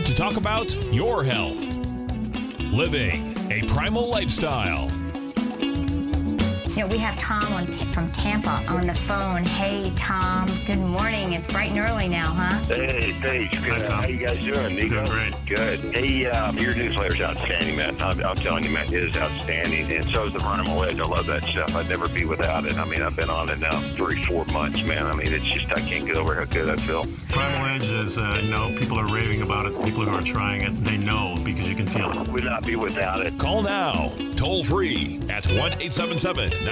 to talk about your health. Living a primal lifestyle. You know, we have Tom from Tampa on the phone. Hey, Tom. Good morning. It's bright and early now, huh? Hey, Paige. Good. How you guys doing, Nico? Doing great. Good. Hey, your newsletter's outstanding, man. I'm telling you, man, it is outstanding. And so is the Primal Edge. I love that stuff. I'd never be without it. I mean, I've been on it now 3-4 months, man. I mean, it's just, I can't get over how good I feel. Primal Edge is, people are raving about it. People who are trying it, they know because you can feel it. Would not be without it. Call now, toll free at 1-877-927-6648.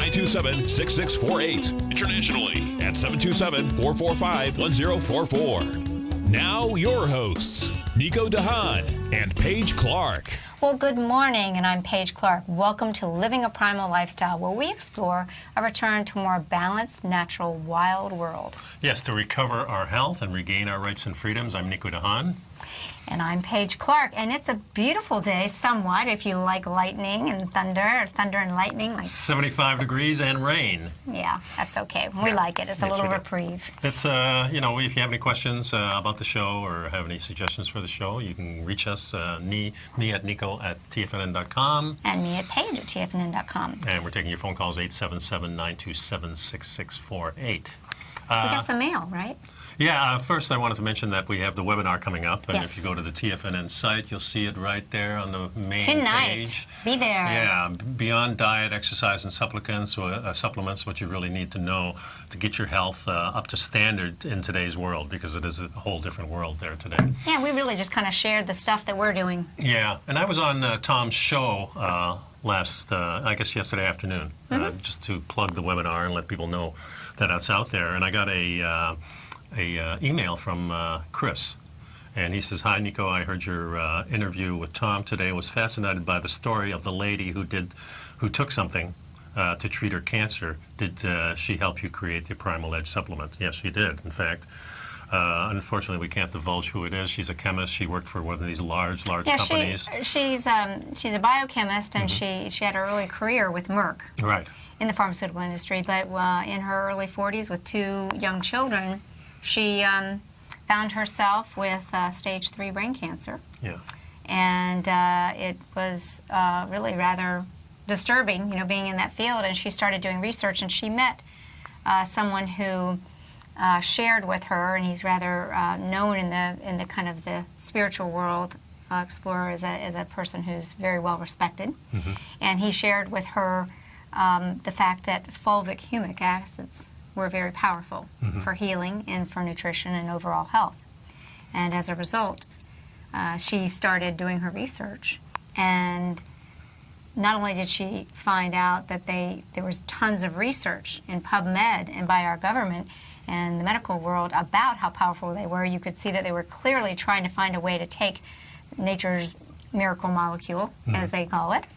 Internationally at 727-445-1044. Now your hosts, Nico DeHaan and Paige Clark. Well, good morning, and I'm Paige Clark. Welcome to Living a Primal Lifestyle, where we explore a return to a more balanced, natural, wild world. Yes, to recover our health and regain our rights and freedoms. I'm Nico DeHaan. And I'm Paige Clark, and it's a beautiful day, somewhat, if you like lightning and thunder, or thunder and lightning. 75 degrees and rain. Yeah, that's okay. We like it. It's a little reprieve. It's, if you have any questions about the show or have any suggestions for the show, you can reach us, me at Nico@TFNN.com. And me at Paige at TFNN.com. And we're taking your phone calls, 877-927-6648. We got some mail, right? Yeah, first I wanted to mention that we have the webinar coming up, and Yes. if you go to the TFNN site, you'll see it right there on the main Tonight. page. Be there. Yeah, beyond diet, exercise, and supplements, what you really need to know to get your health up to standard in today's world, because it is a whole different world there today. Yeah, we really just kind of shared the stuff that we're doing. Yeah, and I was on Tom's show yesterday afternoon, just to plug the webinar and let people know that it's out there. And I got a email from Chris, and he says, "Hi Nico, I heard your interview with Tom today. I was fascinated by the story of the lady who took something to treat her cancer. Did she help you create the Primal Edge supplement?" Yes, she did. In fact, unfortunately, we can't divulge who it is. She's a chemist. She worked for one of these large companies. She's a biochemist, and she had her early career with Merck. Right. In the pharmaceutical industry, but in her early 40s with 2 young children, she found herself with stage 3 brain cancer. Yeah. And it was really rather disturbing, being in that field. And she started doing research, and she met someone who shared with her, and he's rather known in the kind of the spiritual world, explorer, as a person who's very well respected. Mm-hmm. And he shared with her the fact that fulvic humic acids were very powerful for healing and for nutrition and overall health. And as a result, she started doing her research. And not only did she find out that there was tons of research in PubMed and by our government and the medical world about how powerful they were, you could see that they were clearly trying to find a way to take nature's miracle molecule, as they call it,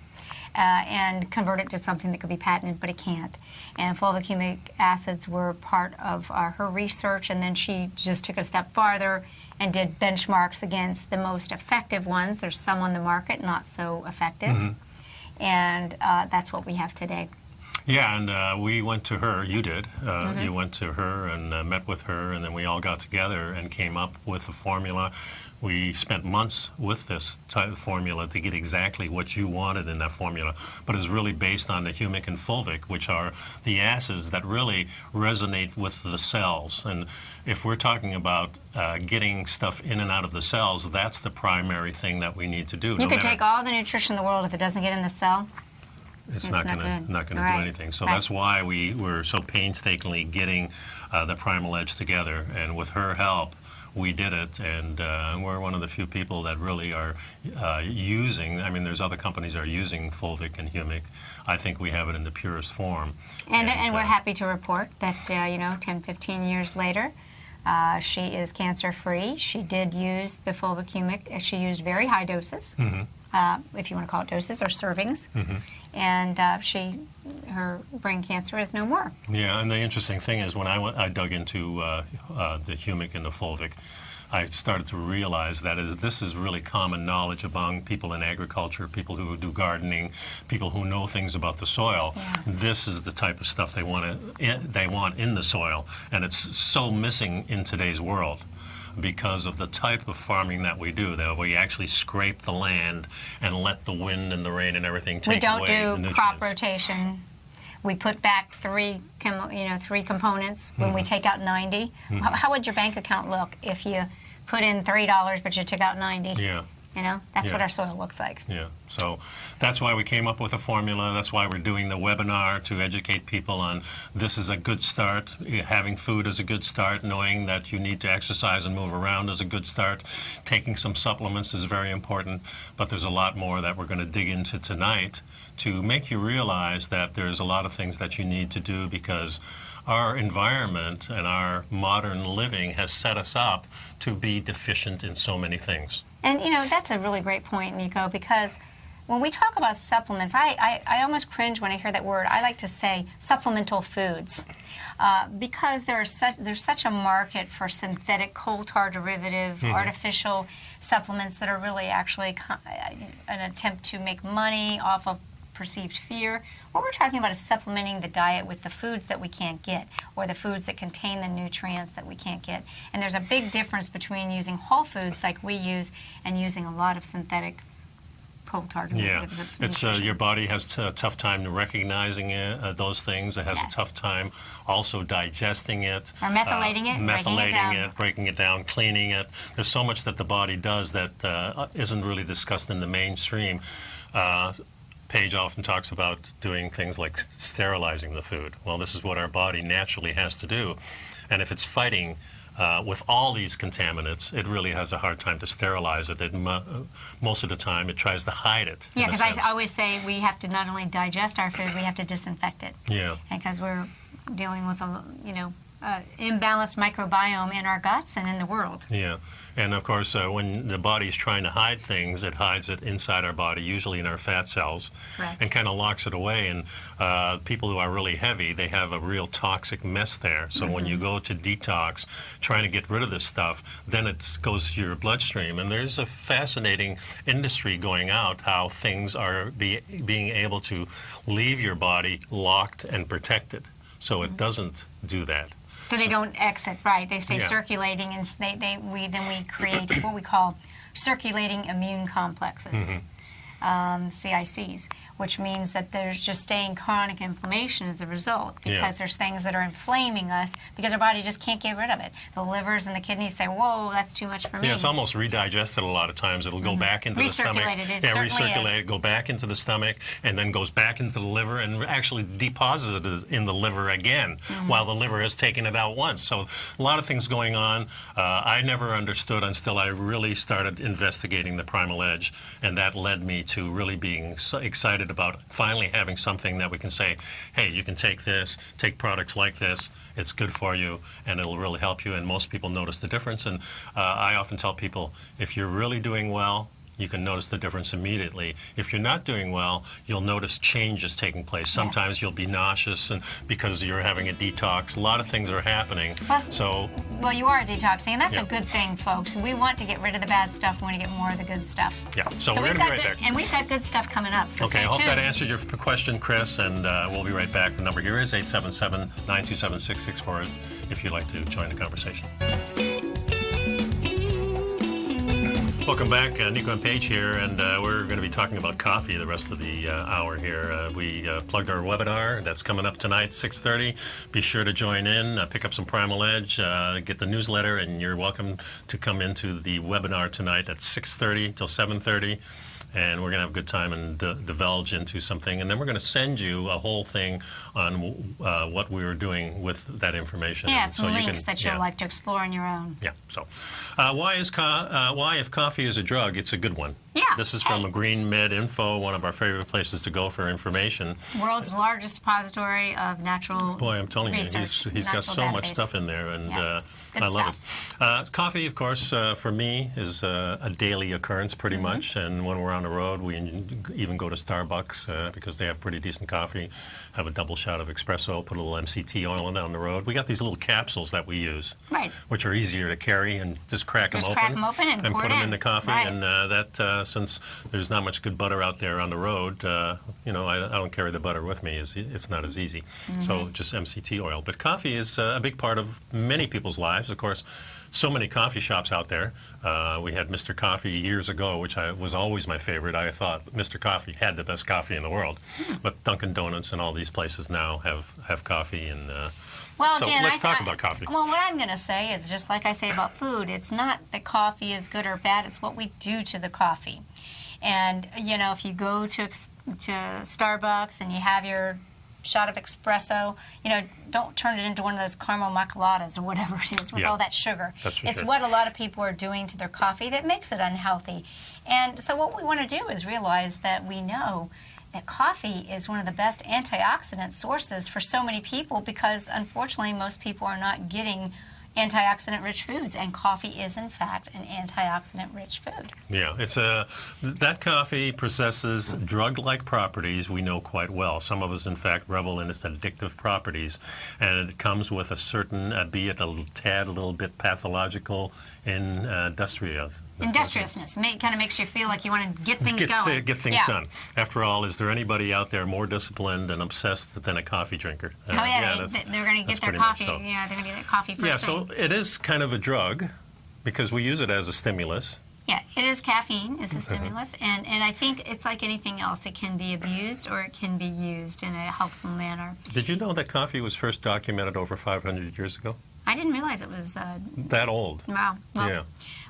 and convert it to something that could be patented, but it can't. And fulvic humic acids were part of her research, and then she just took it a step farther and did benchmarks against the most effective ones. There's some on the market not so effective, and that's what we have today. Yeah, and we went to her, you did. You went to her and met with her, and then we all got together and came up with a formula. We spent months with this type of formula to get exactly what you wanted in that formula, but it's really based on the humic and fulvic, which are the acids that really resonate with the cells. And if we're talking about getting stuff in and out of the cells, that's the primary thing that we need to do. You could take all the nutrition in the world, if it doesn't get in the cell, it's not going to do anything. So that's why we were so painstakingly getting the Primal Edge together. And with her help, we did it. And we're one of the few people that really are using, there's other companies that are using fulvic and humic. I think we have it in the purest form. And we're happy to report that, 10, 15 years later, she is cancer-free. She did use the fulvic humic. She used very high doses. If you want to call it doses or servings, and her brain cancer is no more. Yeah, and the interesting thing is when I dug into the humic and the fulvic, I started to realize that this is really common knowledge among people in agriculture, people who do gardening, people who know things about the soil. Yeah. This is the type of stuff they want in the soil, and it's so missing in today's world. because of the type of farming that we do, that we actually scrape the land and let the wind and the rain and everything take away We the don't do nutrients. crop rotation. We put back three components when we take out 90. How would your bank account look if you put in $3 but you took out 90? Yeah. That's Yeah. what our soil looks like. Yeah, so that's why we came up with a formula. That's why we're doing the webinar, to educate people on this is a good start. Having food is a good start. Knowing that you need to exercise and move around is a good start. Taking some supplements is very important. But there's a lot more that we're going to dig into tonight to make you realize that there's a lot of things that you need to do, because our environment and our modern living has set us up to be deficient in so many things. And, that's a really great point, Nico, because when we talk about supplements, I almost cringe when I hear that word. I like to say supplemental foods, because there's such a market for synthetic coal tar derivative, artificial supplements that are really actually an attempt to make money off of perceived fear. What we're talking about is supplementing the diet with the foods that we can't get, or the foods that contain the nutrients that we can't get. And there's a big difference between using whole foods like we use and using a lot of synthetic coal tar derivatives of nutrition. It's your body has a tough time recognizing those things. It has a tough time also digesting it. Or methylating it, breaking it down, cleaning it. There's so much that the body does that isn't really discussed in the mainstream. Paige often talks about doing things like sterilizing the food. Well, this is what our body naturally has to do. And if it's fighting with all these contaminants, it really has a hard time to sterilize it. Most of the time, it tries to hide it. Yeah, because I always say we have to not only digest our food, we have to disinfect it. Yeah. Because we're dealing with imbalanced microbiome in our guts and in the world. Yeah, and of course, when the body's trying to hide things, it hides it inside our body, usually in our fat cells, Correct. and kind of locks it away. And people who are really heavy, they have a real toxic mess there. So when you go to detox, trying to get rid of this stuff, then it goes to your bloodstream. And there's a fascinating industry going out, how things are being able to leave your body locked and protected, so it doesn't do that. So they don't exit, right? They stay Yeah. circulating, and we create what we call circulating immune complexes, CICs, which means that there's just staying chronic inflammation as a result, because there's things that are inflaming us because our body just can't get rid of it. The livers and the kidneys say, "Whoa, that's too much for me." Yeah, it's almost redigested a lot of times. It'll go back into the stomach. Recirculated, it certainly recirculate, is. go back into the stomach, and then goes back into the liver and actually deposits it in the liver again, while the liver has taken it out once. So a lot of things going on. I never understood until I really started investigating the Primal Edge, and that led me to really being so excited about finally having something that we can say, hey, you can take this, take products like this, it's good for you, and it'll really help you. And most people notice the difference. And I often tell people, if you're really doing well, you can notice the difference immediately. If you're not doing well, you'll notice changes taking place. Sometimes you'll be nauseous and because you're having a detox. A lot of things are happening. Well, you are detoxing, and that's Yeah. a good thing, folks. We want to get rid of the bad stuff. We want to get more of the good stuff. Yeah, so we're going we've to got be right back. and we've got good stuff coming up, so Okay, stay I hope tuned. that answered your question, Chris, and we'll be right back. The number here is 877-927-6664 if you'd like to join the conversation. Welcome back, Nico and Paige here, and we're going to be talking about coffee the rest of the hour here. We plugged our webinar that's coming up tonight, 6:30. Be sure to join in, pick up some Primal Edge, get the newsletter, and you're welcome to come into the webinar tonight at 6:30 till 7:30. And we're going to have a good time and divulge into something. And then we're going to send you a whole thing on what we were doing with that information. Yeah, And some you links can- that you'll like to explore on your own. Yeah. So, why if coffee is a drug, it's a good one? Yeah. This is from Green Med Info, one of our favorite places to go for information. World's largest depository of natural Boy, I'm telling research, you, he's got natural so much database. stuff in there, and Yes. Good I love stuff. it. Coffee, of course, for me is a daily occurrence pretty much, and when we're on the road, we even go to Starbucks because they have pretty decent coffee, have a double shot of espresso, put a little MCT oil in down the road. We got these little capsules that we use, Right. which are easier to carry, and just crack them open and pour put it them in. in the coffee, Right. and that since there's not much good butter out there on the road, I don't carry the butter with me. It's not as easy. So just MCT oil. But coffee is a big part of many people's lives. lives. Of course, so many coffee shops out there. We had Mr. Coffee years ago, which was always my favorite. I thought Mr. Coffee had the best coffee in the world. But Dunkin' Donuts and all these places now have coffee. And well, so again, let's talk about coffee. Well, what I'm going to say is just like I say about food, it's not that coffee is good or bad, it's what we do to the coffee. And, you know, if you go to Starbucks and you have your shot of espresso, you know, don't turn it into one of those caramel macchiatos or whatever it is with all that sugar. That's for it's sure. what a lot of people are doing to their coffee that makes it unhealthy. And so what we want to do is realize that we know that coffee is one of the best antioxidant sources for so many people because, unfortunately, most people are not getting antioxidant-rich foods, and coffee is, in fact, an antioxidant-rich food. Yeah, it's that coffee possesses drug-like properties we know quite well. Some of us, in fact, revel in its addictive properties, and it comes with a certain, be it a little bit pathological industriousness. It kind of makes you feel like you want to get things going. Get things done. After all, is there anybody out there more disciplined and obsessed than a coffee drinker? They're going to get their coffee. So. Yeah, they're going to get their coffee first thing. So it is kind of a drug because we use it as a stimulus. Yeah, it is caffeine. It's a stimulus, and I think it's like anything else. It can be abused or it can be used in a healthful manner. Did you know that coffee was first documented over 500 years ago? I didn't realize it was that old. Wow. Well, yeah.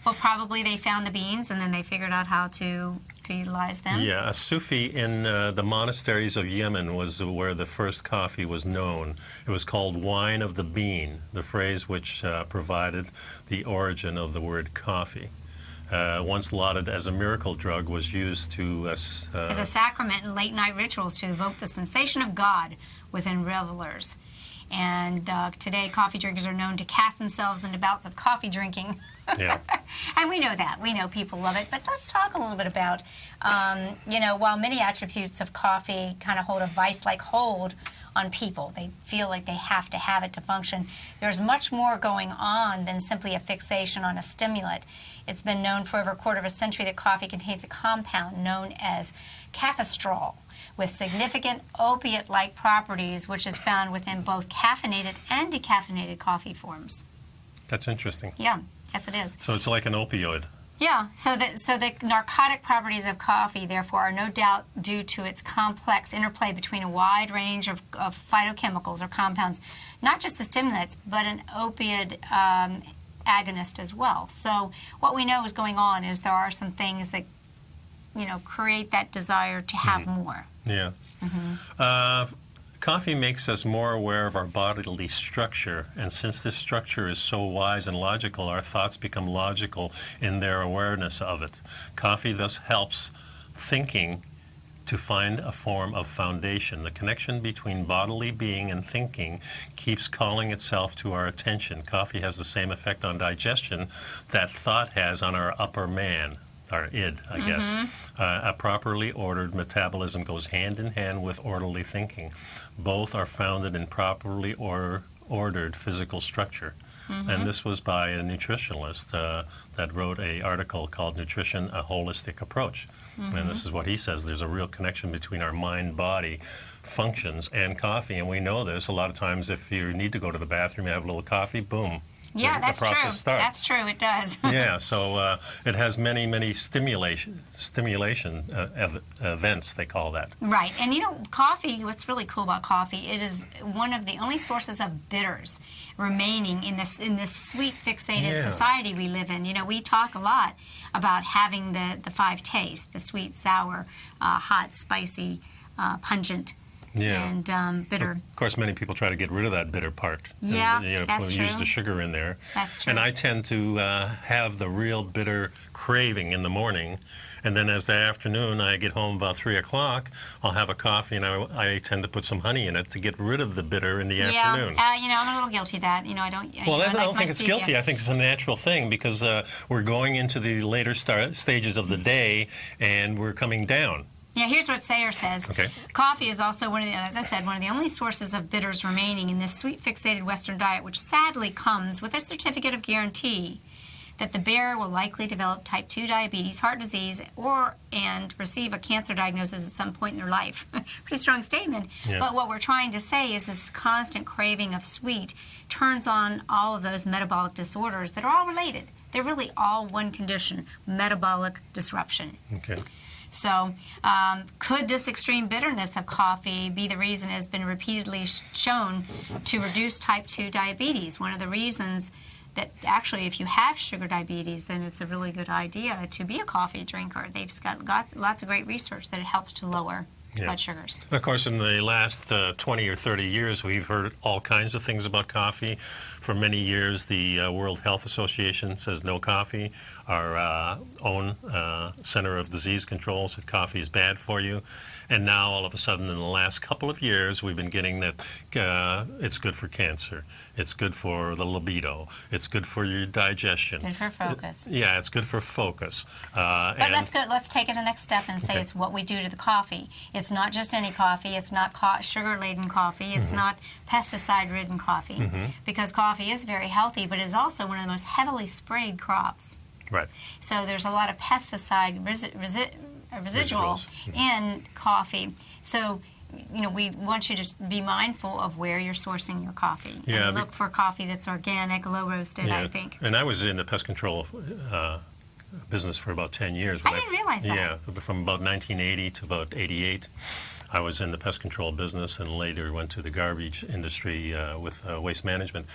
Well, probably they found the beans and then they figured out how to utilize them. Yeah, a Sufi in the monasteries of Yemen was where the first coffee was known. It was called wine of the bean, the phrase which provided the origin of the word coffee. Once lauded as a miracle drug, was used to as a sacrament in late-night rituals to evoke the sensation of God within revelers. And today, coffee drinkers are known to cast themselves into bouts of coffee drinking. Yeah. And we know that. We know people love it. But let's talk a little bit about, while many attributes of coffee kind of hold a vice-like hold on people, they feel like they have to have it to function, there's much more going on than simply a fixation on a stimulant. It's been known for over a quarter of a century that coffee contains a compound known as caffestrol, with significant opiate-like properties, which is found within both caffeinated and decaffeinated coffee forms. That's interesting. Yeah, yes it is. So it's like an opioid. Yeah, so the narcotic properties of coffee, therefore, are no doubt due to its complex interplay between a wide range of phytochemicals or compounds, not just the stimulants, but an opioid agonist as well. So what we know is going on is there are some things that, create that desire to have more. Yeah. Mm-hmm. Coffee makes us more aware of our bodily structure, and since this structure is so wise and logical, our thoughts become logical in their awareness of it. Coffee thus helps thinking to find a form of foundation. The connection between bodily being and thinking keeps calling itself to our attention. Coffee has the same effect on digestion that thought has on our upper man. Our id, I guess. A properly ordered metabolism goes hand in hand with orderly thinking. Both are founded in properly ordered physical structure. And this was by a nutritionalist that wrote an article called Nutrition, a Holistic Approach. And this is what he says. There's a real connection between our mind-body functions and coffee. And we know this. A lot of times if you need to go to the bathroom, you have a little coffee, boom. Yeah, that's true. Starts. That's true. It does. Yeah, so it has many stimulation events, they call that. Right, and coffee. What's really cool about coffee? It is one of the only sources of bitters remaining in this sweet fixated society we live in. We talk a lot about having the five tastes: the sweet, sour, hot, spicy, pungent. Yeah. And bitter. Of course, many people try to get rid of that bitter part. Yeah, and, that's true. Use the sugar in there. That's true. And I tend to have the real bitter craving in the morning, and then as the afternoon, I get home about 3 o'clock, I'll have a coffee, and I tend to put some honey in it to get rid of the bitter in the afternoon. Yeah, I'm a little guilty of that. I don't. Well, I don't think it's it's guilty. I think it's a natural thing because we're going into the later stages of the day, and we're coming down. Yeah, here's what Sayer says. Okay. Coffee is also one of the only sources of bitters remaining in this sweet fixated Western diet, which sadly comes with a certificate of guarantee that the bear will likely develop type 2 diabetes, heart disease, and receive a cancer diagnosis at some point in their life. Pretty strong statement. Yeah. But what we're trying to say is this constant craving of sweet turns on all of those metabolic disorders that are all related. They're really all one condition, metabolic disruption. Okay. So could this extreme bitterness of coffee be the reason it has been repeatedly shown to reduce type 2 diabetes? One of the reasons that actually if you have sugar diabetes, then it's a really good idea to be a coffee drinker. They've got lots of great research that it helps to lower blood sugars. Of course, in the last 20 or 30 years, we've heard all kinds of things about coffee. For many years, the World Health Association says no coffee. Our own Center of Disease Control said coffee is bad for you. And now, all of a sudden, in the last couple of years, we've been getting that it's good for cancer. It's good for the libido. It's good for your digestion. Good for focus. Yeah, it's good for focus. But let's take it the next step and say it's what we do to the coffee. It's not just any coffee. It's not sugar-laden coffee. It's not pesticide-ridden coffee. Because coffee is very healthy, but it is also one of the most heavily sprayed crops. Right. So there's a lot of pesticide residual in coffee. So, we want you to be mindful of where you're sourcing your coffee. Yeah, and look for coffee that's organic, low roasted, I think. And I was in the pest control business for about 10 years. I didn't realize that. Yeah, from about 1980 to about 88. I was in the pest control business and later went to the garbage industry with waste management.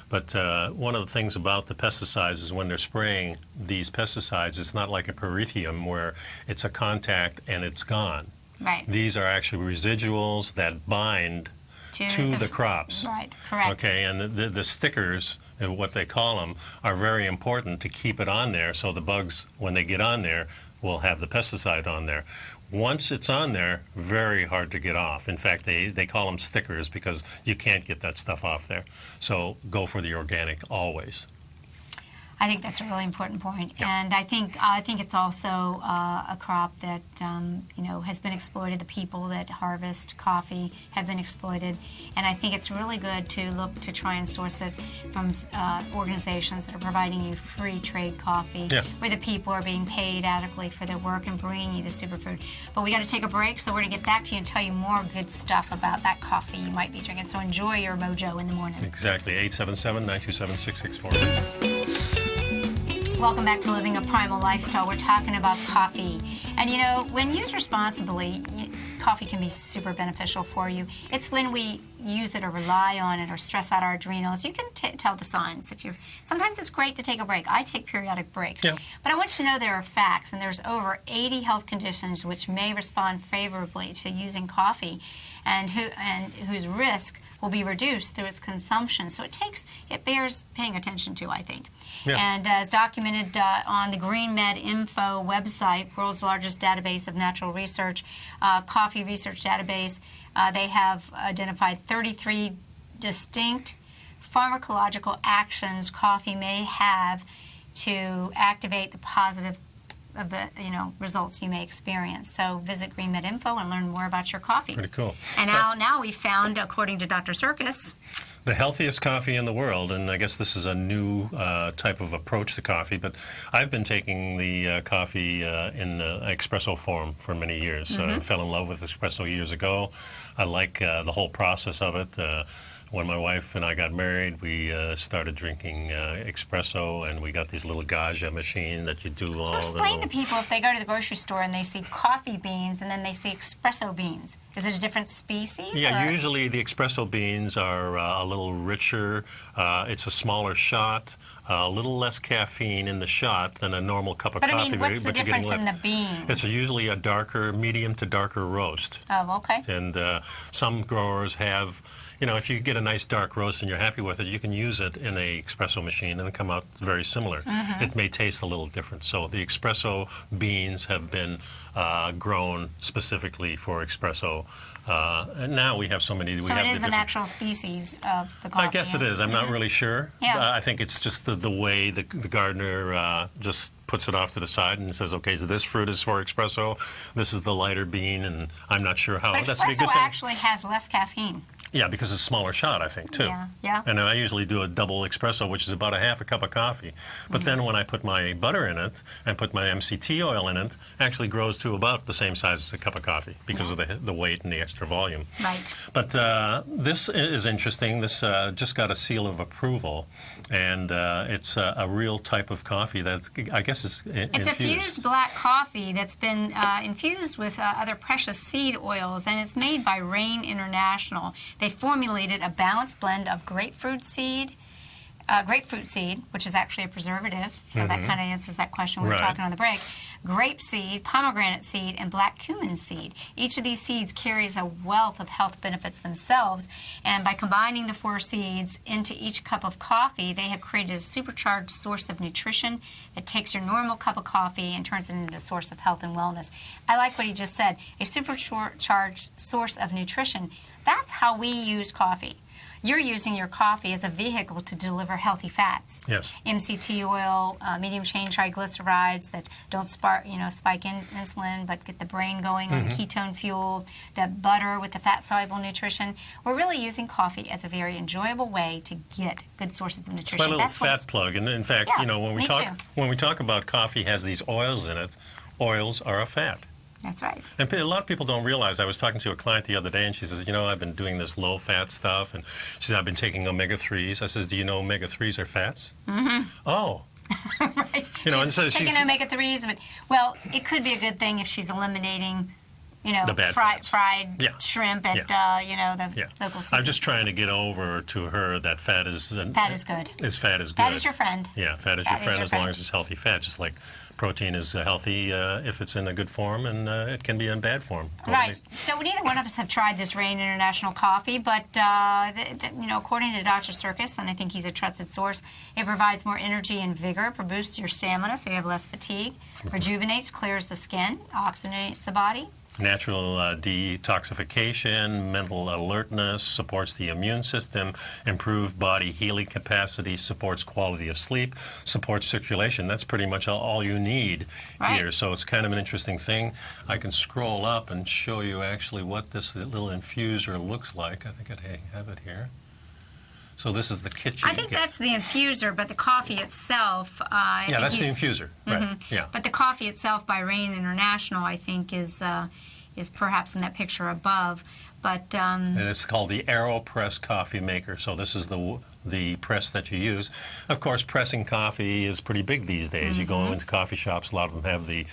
But one of the things about the pesticides is when they're spraying these pesticides, it's not like a perithium where it's a contact and it's gone. Right. These are actually residuals that bind to the crops. Right, correct. Okay, and the stickers, what they call them, are very important to keep it on there so the bugs, when they get on there, will have the pesticide on there. Once it's on there, very hard to get off. In fact, they call them stickers because you can't get that stuff off there. So go for the organic always. I think that's a really important point. Yep. And I think it's also a crop that has been exploited. The people that harvest coffee have been exploited, and I think it's really good to look to try and source it from organizations that are providing you free trade coffee, where the people are being paid adequately for their work and bringing you the superfood. But we got to take a break, so we're going to get back to you and tell you more good stuff about that coffee you might be drinking. So enjoy your mojo in the morning. Exactly. 877-927-6640. Welcome back to Living a Primal Lifestyle. We're talking about coffee. And when used responsibly, coffee can be super beneficial for you. It's when we use it or rely on it or stress out our adrenals. You can tell the signs. Sometimes it's great to take a break. I take periodic breaks. Yeah. But I want you to know there are facts, and there's over 80 health conditions which may respond favorably to using coffee and whose risk will be reduced through its consumption. So it bears paying attention to, I think. Yeah. And as documented on the GreenMed Info website, world's largest database of natural research, coffee research database, they have identified 33 distinct pharmacological actions coffee may have to activate the positive results you may experience. So visit GreenMed Info and learn more about your coffee. Pretty cool. And now we found, according to Dr. Circus, the healthiest coffee in the world, and I guess this is a new type of approach to coffee, but I've been taking the coffee in espresso form for many years. I fell in love with espresso years ago. I like the whole process of it. When my wife and I got married, we started drinking espresso, and we got these little Gaja machine that you do all. So explain to people if they go to the grocery store and they see coffee beans and then they see espresso beans. Is it a different species? Yeah, or? Usually the espresso beans are a little richer. It's a smaller shot, a little less caffeine in the shot than a normal cup of coffee. But I mean, what's the difference in the beans? It's usually a medium to darker roast. Oh, okay. And some growers have, if you get a nice dark roast and you're happy with it, you can use it in a espresso machine and it'll come out very similar. It may taste a little different. So the espresso beans have been grown specifically for espresso. And now we have so many. So it is a natural species of the coffee. I guess it is. I'm not really sure. Yeah. I think it's just the way the gardener just puts it off to the side and says, okay, so this fruit is for espresso, this is the lighter bean, and I'm not sure how. But that's a good espresso thing. actually has less caffeine. Yeah, because it's a smaller shot, I think, too. Yeah. And I usually do a double espresso, which is about a half a cup of coffee. But then when I put my butter in it and put my MCT oil in it, it actually grows to about the same size as a cup of coffee because of the weight and the extra volume. Right. But this is interesting. This just got a seal of approval, and it's a real type of coffee that I guess is It's a fused black coffee that's been infused with other precious seed oils, and it's made by Rain International. They formulated a balanced blend of grapefruit seed, which is actually a preservative, so that kind of answers that question we were talking on the break, grape seed, pomegranate seed, and black cumin seed. Each of these seeds carries a wealth of health benefits themselves, and by combining the 4 seeds into each cup of coffee, they have created a supercharged source of nutrition that takes your normal cup of coffee and turns it into a source of health and wellness. I like what he just said, a supercharged source of nutrition. That's how we use coffee. You're using your coffee as a vehicle to deliver healthy fats. Yes. MCT oil, medium-chain triglycerides that don't spike insulin, but get the brain going on ketone fuel, the butter with the fat-soluble nutrition. We're really using coffee as a very enjoyable way to get good sources of nutrition. It's my little fat plug. And in fact, Yeah, when we talk about coffee has these oils in it, oils are a fat. That's right. And a lot of people don't realize. I was talking to a client the other day, and she says, I've been doing this low-fat stuff, and she said, I've been taking omega-3s. I says, do you know omega-3s are fats? Mm-hmm. Oh. Right. And so taking omega-3s, but, well, it could be a good thing if she's eliminating, the bad fried Yeah. shrimp at, the local seafood. I'm just trying to get over to her that fat is... Fat is good. Fat is good. Fat is your friend. Yeah, fat is your friend as long as it's healthy fat, just like protein is healthy if it's in a good form, and it can be in bad form. Right. So neither one of us have tried this Rain International coffee, but according to Dr. Circus, and I think he's a trusted source, it provides more energy and vigor, boosts your stamina, so you have less fatigue, rejuvenates, clears the skin, oxygenates the body. Natural detoxification, mental alertness, supports the immune system, improved body healing capacity, supports quality of sleep, supports circulation. That's pretty much all you need here. So it's kind of an interesting thing. I can scroll up and show you actually what this little infuser looks like. I think I have it here. So this is the kitchen. I think that's the infuser, but the coffee itself... that's the infuser, right. Yeah. But the coffee itself by Rain International, I think, is perhaps in that picture above. But and it's called the AeroPress coffee maker. So this is the press that you use. Of course, pressing coffee is pretty big these days. You go into coffee shops, a lot of them have the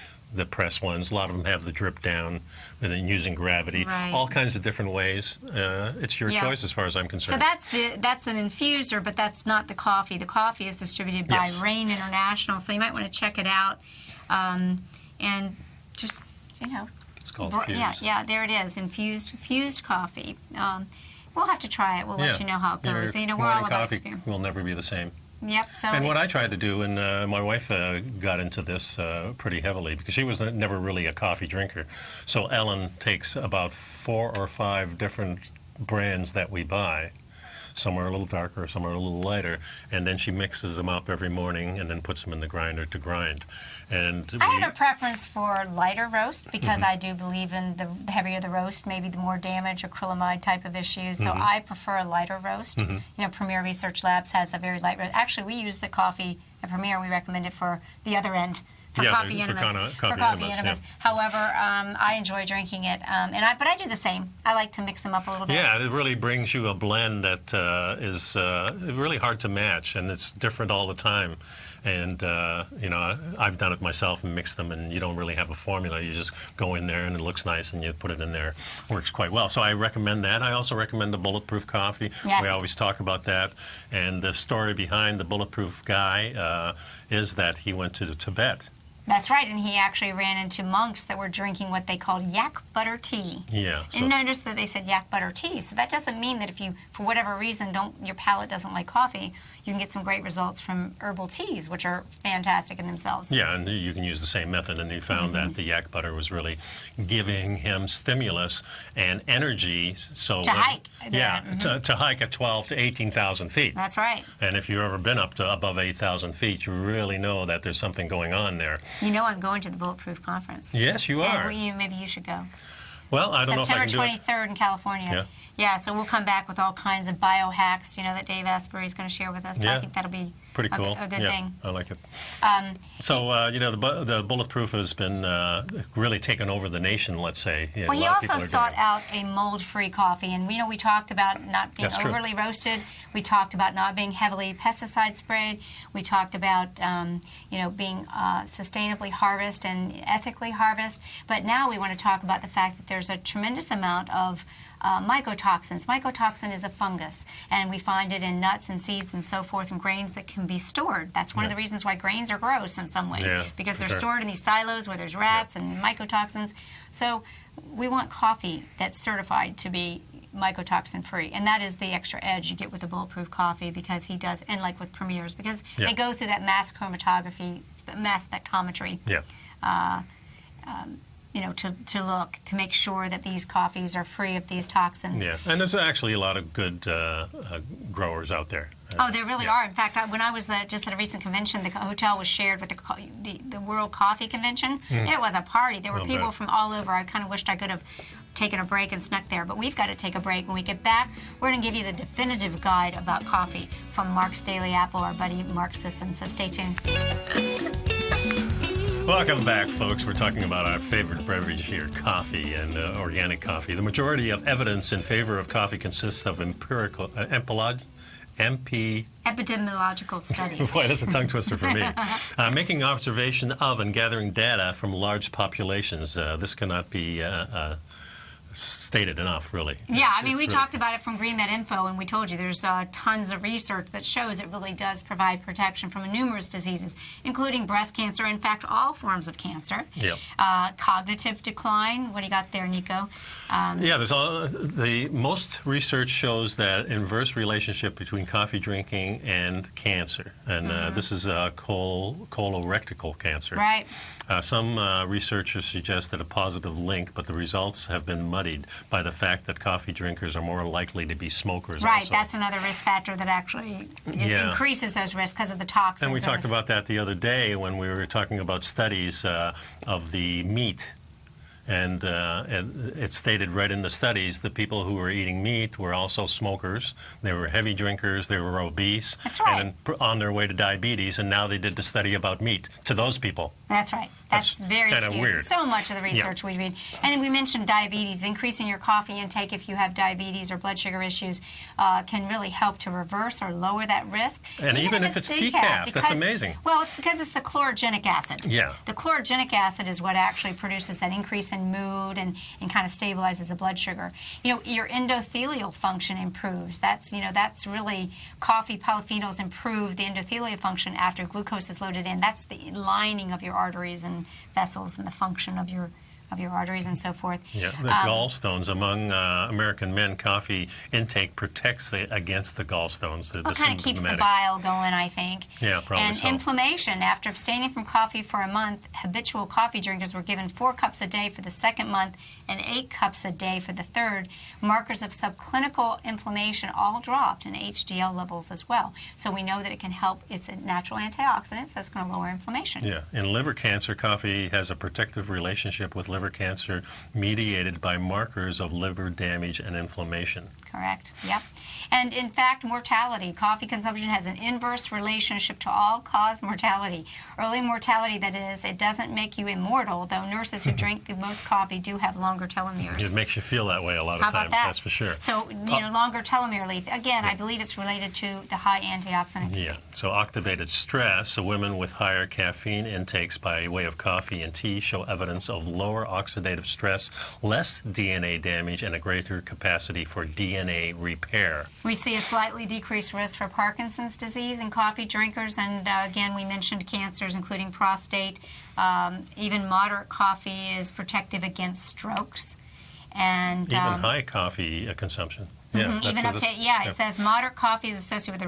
press ones. A lot of them have the drip down and then using gravity. Right. All kinds of different ways. It's your choice as far as I'm concerned. So that's an infuser, but that's not the coffee. The coffee is distributed by Rain International, so you might want to check it out. And just, It's called Fused. Yeah, there it is, infused coffee. We'll have to try it. We'll let you know how it goes. We're all about coffee experience. will never be the same. Yep. So and what I tried to do, and my wife got into this pretty heavily because she was never really a coffee drinker. So Ellen takes about 4 or 5 different brands that we buy. Some are a little darker, some are a little lighter, and then she mixes them up every morning and then puts them in the grinder to grind. And I have a preference for lighter roast because I do believe in the heavier the roast, maybe the more damage, acrylamide type of issues. So I prefer a lighter roast. Premier Research Labs has a very light roast. Actually, we use the coffee at Premier. We recommend it for the other end. For coffee enemas. However, I enjoy drinking it, but I do the same. I like to mix them up a little bit. Yeah, it really brings you a blend that is really hard to match, and it's different all the time. And I've done it myself and mixed them, and you don't really have a formula. You just go in there, and it looks nice, and you put it in there. Works quite well. So I recommend that. I also recommend the Bulletproof coffee. Yes. We always talk about that. And the story behind the Bulletproof guy is that he went to Tibet. That's right, and he actually ran into monks that were drinking what they called yak butter tea. Yeah. And notice that they said yak butter tea. So that doesn't mean that if you, for whatever reason, your palate doesn't like coffee, you can get some great results from herbal teas, which are fantastic in themselves. Yeah, and you can use the same method, and he found that the yak butter was really giving him stimulus and energy. So to hike. To hike at 12 to 18,000 feet. That's right. And if you've ever been up to above 8,000 feet, you really know that there's something going on there. You know I'm going to the Bulletproof Conference. Yes, you are. And maybe you should go. Well, I don't know if I September can do it. 23rd in California. Yeah. Yeah, so we'll come back with all kinds of biohacks, that Dave Asbury is going to share with us. So I Yeah. think that'll be Pretty cool. a good yeah, thing. I like it. The Bulletproof has been really taken over the nation, let's say. Well, he also sought out a mold-free coffee, and we talked about not being That's true. overly roasted. We talked about not being heavily pesticide sprayed. We talked about being sustainably harvested and ethically harvested. But now we want to talk about the fact that there's a tremendous amount of mycotoxins. Mycotoxin is a fungus, and we find it in nuts and seeds and so forth, and grains that can be stored. That's one of the reasons why grains are gross in some ways, because they're stored in these silos where there's rats and mycotoxins. So we want coffee that's certified to be mycotoxin free, and that is the extra edge you get with the Bulletproof coffee, because he does, and like with Premiers, because they go through that mass chromatography, mass spectrometry. To look to make sure that these coffees are free of these toxins. Yeah, and there's actually a lot of good growers out there. There really are. In fact, when I was just at a recent convention, the hotel was shared with the World Coffee Convention. It was a party. There were people from all over. I kind of wished I could have taken a break and snuck there, but we've got to take a break. When we get back, we're going to give you the definitive guide about coffee from Mark's Daily Apple, our buddy Mark Sisson. So stay tuned. Welcome back, folks. We're talking about our favorite beverage here, coffee and organic coffee. The majority of evidence in favor of coffee consists of epidemiological studies. Boy, that's a tongue twister for me. Making observation of and gathering data from large populations. This cannot be stated enough, really. Yeah, we talked about it from GreenMed Info, and we told you there's tons of research that shows it really does provide protection from numerous diseases, including breast cancer, in fact, all forms of cancer. Yep. Cognitive decline. What do you got there, Nico? There's the most research shows that inverse relationship between coffee drinking and cancer, and this is colorectal cancer. Right. Some researchers suggested a positive link, but the results have been muddied by the fact that coffee drinkers are more likely to be smokers. Right, also. that's another risk factor that actually increases those risks because of the toxins. And we talked about that the other day when we were talking about studies of the meat. And it stated right in the studies that people who were eating meat were also smokers. They were heavy drinkers. They were obese. That's right. And on their way to diabetes. And now they did the study about meat to those people. That's right. That's very skewed. Weird. So much of the research we read. And we mentioned diabetes. Increasing your coffee intake if you have diabetes or blood sugar issues can really help to reverse or lower that risk. And even if it's decaf, that's amazing. Well, it's because it's the chlorogenic acid. Yeah. The chlorogenic acid is what actually produces that increase in mood and kind of stabilizes the blood sugar. Your endothelial function improves. That's really coffee polyphenols improve the endothelial function after glucose is loaded in. That's the lining of your arteries and vessels and the function of your arteries and so forth. Yeah, the gallstones. Among American men, coffee intake protects against the gallstones. Well, it kind of keeps the bile going, I think. Yeah, probably and so. Inflammation. After abstaining from coffee for a month, habitual coffee drinkers were given 4 cups a day for the second month and 8 cups a day for the third. Markers of subclinical inflammation all dropped, and HDL levels as well. So we know that it can help. It's a natural antioxidant, so it's going to lower inflammation. Yeah. In liver cancer, coffee has a protective relationship with liver cancer mediated by markers of liver damage and inflammation. Correct. Yep. And in fact, mortality. Coffee consumption has an inverse relationship to all-cause mortality. Early mortality, that is, it doesn't make you immortal, though nurses who drink the most coffee do have longer telomeres. It makes you feel that way a lot of How about times, that? that's for sure. So, longer telomere length. Again, I believe it's related to the high antioxidant. Yeah. So activated stress, so women with higher caffeine intakes by way of coffee and tea show evidence of lower oxidative stress, less DNA damage, and a greater capacity for DNA repair. We see a slightly decreased risk for Parkinson's disease in coffee drinkers, and again, we mentioned cancers, including prostate. Even moderate coffee is protective against strokes. And even high coffee consumption. Yeah, even up to it says moderate coffee is associated with a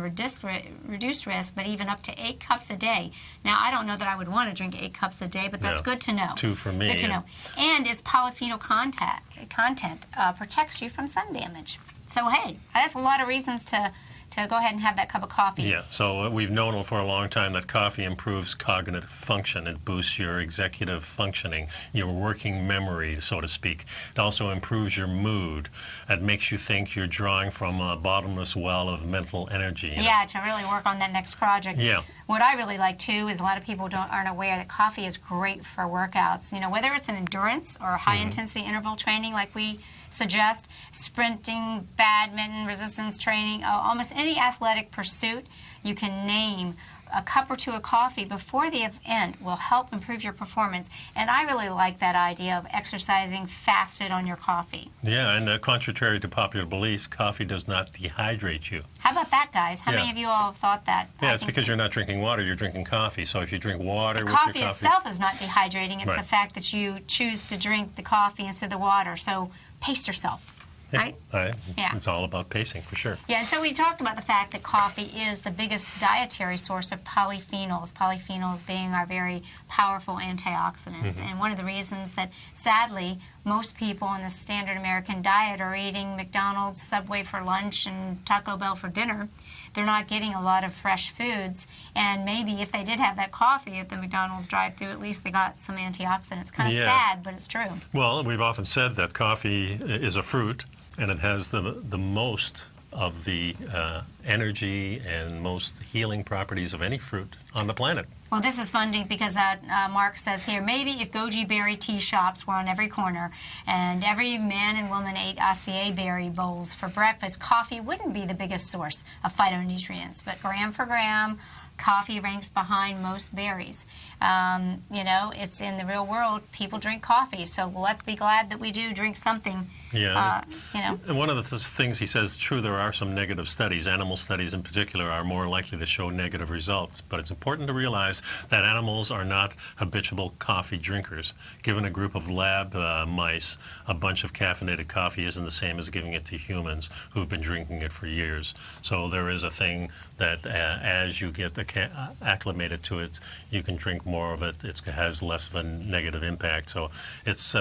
reduced risk, but even up to 8 cups a day. Now, I don't know that I would want to drink 8 cups a day, but that's good to know. 2 for me. Good to know. And its polyphenol content protects you from sun damage. So hey, that's a lot of reasons to to go ahead and have that cup of coffee. Yeah, so we've known for a long time that coffee improves cognitive function. It boosts your executive functioning, your working memory, so to speak. It also improves your mood. It makes you think you're drawing from a bottomless well of mental energy. Yeah, to really work on that next project. Yeah. What I really like too is a lot of people aren't aware that coffee is great for workouts. You know, whether it's an endurance or high intensity interval training like we suggest, sprinting, badminton, resistance training, almost any athletic pursuit you can name, a cup or two of coffee before the event will help improve your performance. And I really like that idea of exercising fasted on your coffee. Yeah, and contrary to popular belief, coffee does not dehydrate you. How about that, guys? How Yeah. many of you all have thought that? Yeah, I it's think because you're not drinking water, you're drinking coffee. So if you drink water with coffee your coffee... itself is not dehydrating. It's Right. the fact that you choose to drink the coffee instead of the water. So pace yourself, right? Yeah. It's all about pacing, for sure. Yeah, and so we talked about the fact that coffee is the biggest dietary source of polyphenols, polyphenols being our very powerful antioxidants. And one of the reasons that, sadly, most people in the standard American diet are eating McDonald's, Subway for lunch, and Taco Bell for dinner. They're not getting a lot of fresh foods, and maybe if they did have that coffee at the McDonald's drive-thru, at least they got some antioxidants. Kind of Yeah. sad, but it's true. Well, we've often said that coffee is a fruit, and it has the most of the energy and most healing properties of any fruit on the planet. Well, this is funny because Mark says here, maybe if goji berry tea shops were on every corner and every man and woman ate acai berry bowls for breakfast, coffee wouldn't be the biggest source of phytonutrients. But gram for gram, coffee ranks behind most berries. You know, it's in the real world, people drink coffee, so let's be glad that we do drink something. Yeah. You know. And one of the things he says, true, there are some negative studies. Animal studies in particular are more likely to show negative results. But it's important to realize that animals are not habitual coffee drinkers. Given a group of lab mice, a bunch of caffeinated coffee isn't the same as giving it to humans who've been drinking it for years. So there is a thing that as you get acclimated to it, you can drink more of it. It has less of a negative impact. So it's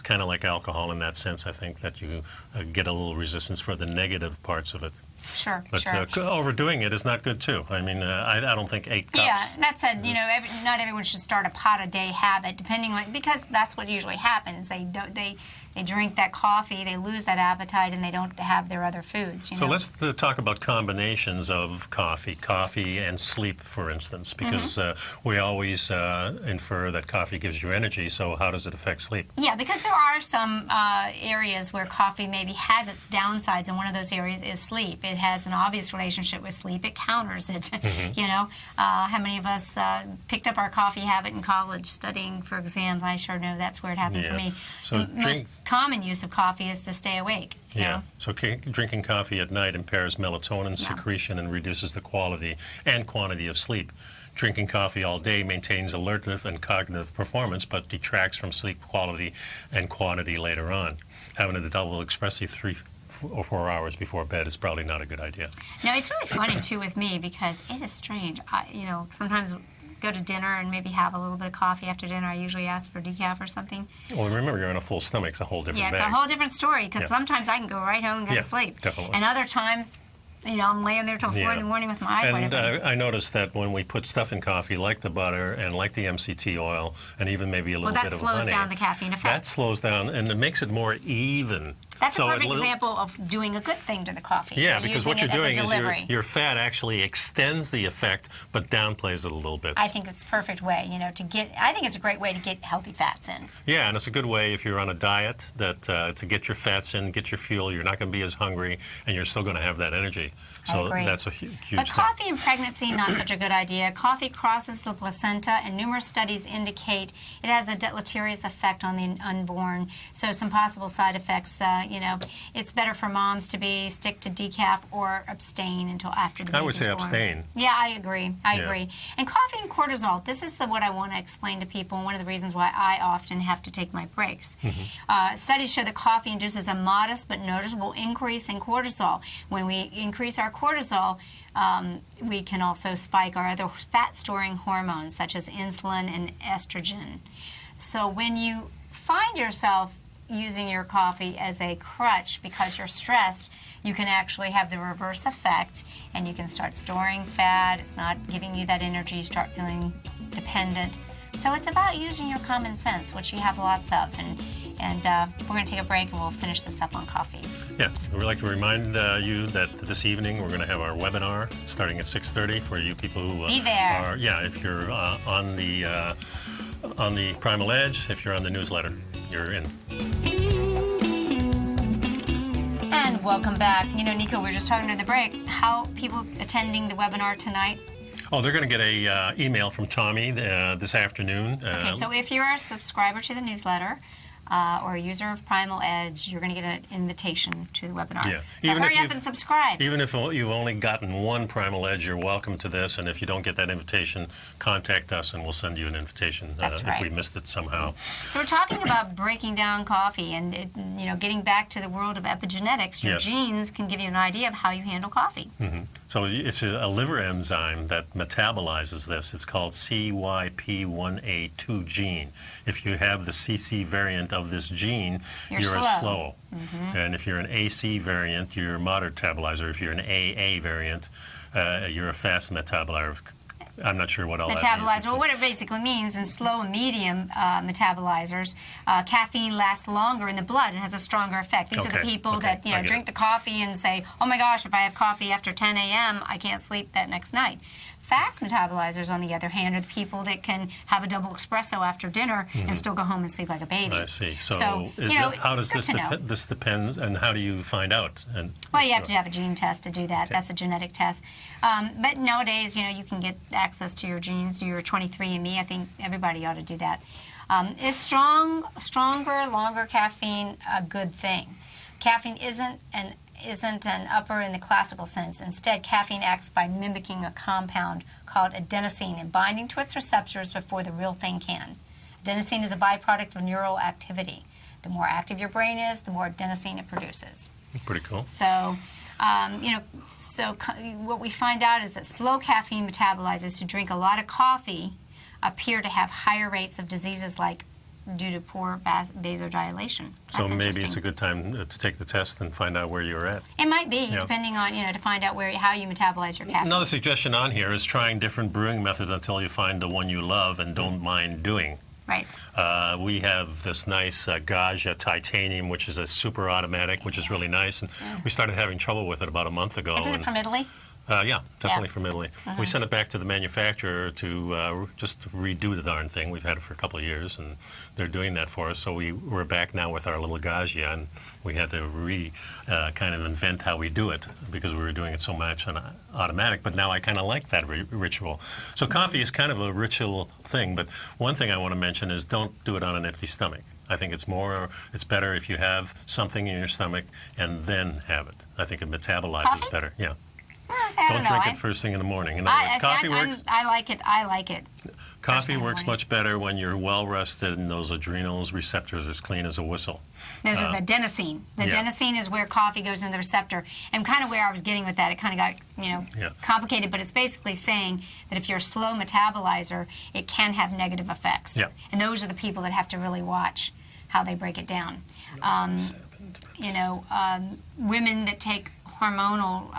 kind of like alcohol in that sense, I think, that you get a little resistance for the negative parts of it. Sure, But sure. overdoing it is not good, too. I mean, I don't think 8 cups. Yeah, that said, you know, not everyone should start a pot a day habit, depending on, because that's what usually happens. They drink that coffee, they lose that appetite, and they don't have their other foods. You know? So let's talk about combinations of coffee and sleep, for instance, because we always infer that coffee gives you energy. So how does it affect sleep? Yeah, because there are some areas where coffee maybe has its downsides, and one of those areas is sleep. It has an obvious relationship with sleep. It counters it. You know, how many of us picked up our coffee habit in college studying for exams? I sure know that's where it happened for me. So the most common use of coffee is to stay awake. You know? So drinking coffee at night impairs melatonin secretion and reduces the quality and quantity of sleep. Drinking coffee all day maintains alertness and cognitive performance, but detracts from sleep quality and quantity later on. Having a double espresso 3 or 4 hours before bed is probably not a good idea. No, it's really funny too with me because it is strange. You know, sometimes go to dinner and maybe have a little bit of coffee after dinner. I usually ask for decaf or something. Well, remember, you're on a full stomach. It's a whole different Yeah, it's bag. a whole different story because sometimes I can go right home and go to sleep. Definitely. And other times, you know, I'm laying there till 4 in the morning with my eyes wide And open. I noticed that when we put stuff in coffee, like the butter and like the MCT oil, and even maybe a little Well, bit that of slows honey, down the caffeine effect. that slows down and it makes it more even. That's So a perfect little- example of doing a good thing to the coffee. Yeah, You're because what using you're it as doing a is delivery. your fat actually extends the effect, but downplays it a little bit. I think it's a perfect way, you know, I think it's a great way to get healthy fats in. Yeah, and it's a good way if you're on a diet that to get your fats in, get your fuel. You're not going to be as hungry, and you're still going to have that energy. So I agree. that's a huge But thing. coffee in pregnancy, not such a good idea. Coffee crosses the placenta, and numerous studies indicate it has a deleterious effect on the unborn. So some possible side effects, you know, it's better for moms to stick to decaf or abstain until after the baby's I would say born. abstain. Yeah, I agree. I Yeah. agree. And coffee and cortisol, this is what I want to explain to people, and one of the reasons why I often have to take my breaks. Studies show that coffee induces a modest but noticeable increase in cortisol. When we increase our cortisol, we can also spike our other fat-storing hormones, such as insulin and estrogen. So when you find yourself using your coffee as a crutch because you're stressed, you can actually have the reverse effect, and you can start storing fat. It's not giving you that energy. You start feeling dependent. So it's about using your common sense, which you have lots of. And we're going to take a break, and we'll finish this up on coffee. Yeah, we'd like to remind you that this evening we're going to have our webinar starting at 6:30 for you people who Be there. are. Yeah, if you're on the Primal Edge, if you're on the newsletter, you're in. And welcome back. You know, Nico, we were just talking during the break how people attending the webinar tonight. Oh, they're going to get a email from Tommy this afternoon. Okay, so if you're a subscriber to the newsletter or a user of Primal Edge, you're going to get an invitation to the webinar. Yeah. So Even hurry if up and subscribe. Even if you've only gotten one Primal Edge, you're welcome to this. And if you don't get that invitation, contact us and we'll send you an invitation That's right. if we missed it somehow. So we're talking about breaking down coffee and getting back to the world of epigenetics. Your Yes. genes can give you an idea of how you handle coffee. Mm-hmm. So it's a liver enzyme that metabolizes this. It's called CYP1A2 gene. If you have the CC variant of this gene, You're slow. Mm-hmm. And if you're an AC variant, you're a moderate metabolizer. If you're an AA variant, you're a fast metabolizer. I'm not sure what all that means. Metabolizer. Well, what it basically means in slow and medium metabolizers, caffeine lasts longer in the blood and has a stronger effect. These are the people that drink the coffee and say, "Oh my gosh, if I have coffee after 10 a.m., I can't sleep that next night." Fast metabolizers, on the other hand, are the people that can have a double espresso after dinner and still go home and sleep like a baby. I see. So how does this depend, and how do you find out? Well, you have to have a gene test to do that. Okay. That's a genetic test. But nowadays, you can get access to your genes, your 23andMe. I think everybody ought to do that. Is stronger, longer caffeine a good thing? Caffeine isn't an upper in the classical sense. Instead, caffeine acts by mimicking a compound called adenosine and binding to its receptors before the real thing can. Adenosine is a byproduct of neural activity. The more active your brain is, the more adenosine it produces. Pretty cool. So, what we find out is that slow caffeine metabolizers who drink a lot of coffee appear to have higher rates of diseases like due to poor vasodilation. So maybe it's a good time to take the test and find out where you're at. It might be, depending on, to find out how you metabolize your caffeine. Another suggestion on here is trying different brewing methods until you find the one you love and don't mind doing. Right. We have this nice Gaja titanium, which is a super automatic, which is really nice. And we started having trouble with it about a month ago. Isn't it from Italy? Yeah, definitely from Italy. We sent it back to the manufacturer to just redo the darn thing. We've had it for a couple of years, and they're doing that for us. So we're back now with our little Gaggia, and we had to kind of invent how we do it because we were doing it so much on automatic. But now I kind of like that ritual. So coffee is kind of a ritual thing. But one thing I want to mention is don't do it on an empty stomach. I think it's better if you have something in your stomach and then have it. I think it metabolizes better. Yeah. Don't drink it first thing in the morning. In other words, coffee works. I like it. Coffee works much better when you're well rested and those adrenals receptors are as clean as a whistle. There's the adenosine. The adenosine is where coffee goes into the receptor, and kind of where I was getting with that. It kind of got complicated, but it's basically saying that if you're a slow metabolizer, it can have negative effects. Yeah. And those are the people that have to really watch how they break it down. Women that take hormonal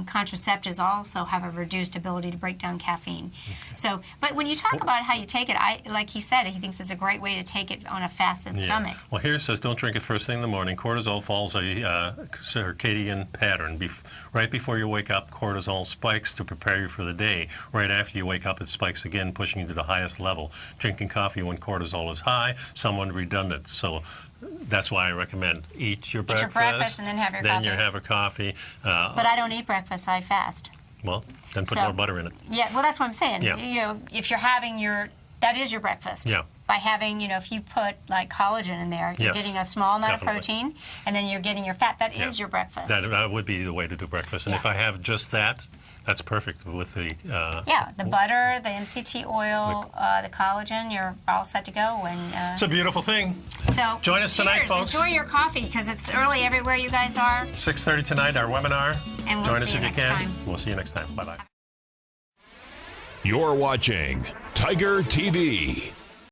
contraceptives also have a reduced ability to break down caffeine. Okay. So, but when you talk about how you take it, like he said, he thinks it's a great way to take it on a fasted stomach. Well, here it says don't drink it first thing in the morning. Cortisol follows a circadian pattern. Right before you wake up, cortisol spikes to prepare you for the day. Right after you wake up, it spikes again, pushing you to the highest level. Drinking coffee when cortisol is high, somewhat redundant. So that's why I recommend eat your breakfast and then have your coffee. Then you have a coffee. But I don't eat breakfast, I fast. Well, then put more butter in it. Yeah, well, that's what I'm saying. Yeah. If you're having that is your breakfast. Yeah. By having, if you put like collagen in there, you're getting a small amount of protein, and then you're getting your fat. That is your breakfast. That would be the way to do breakfast. And if I have just that, that's perfect with the... the butter, the MCT oil, the collagen, you're all set to go. And it's a beautiful thing. So join us tonight, folks. Enjoy your coffee, because it's early everywhere you guys are. 6:30 tonight, our webinar. And join us if you can. We'll see you next time. Bye-bye. You're watching Tiger TV.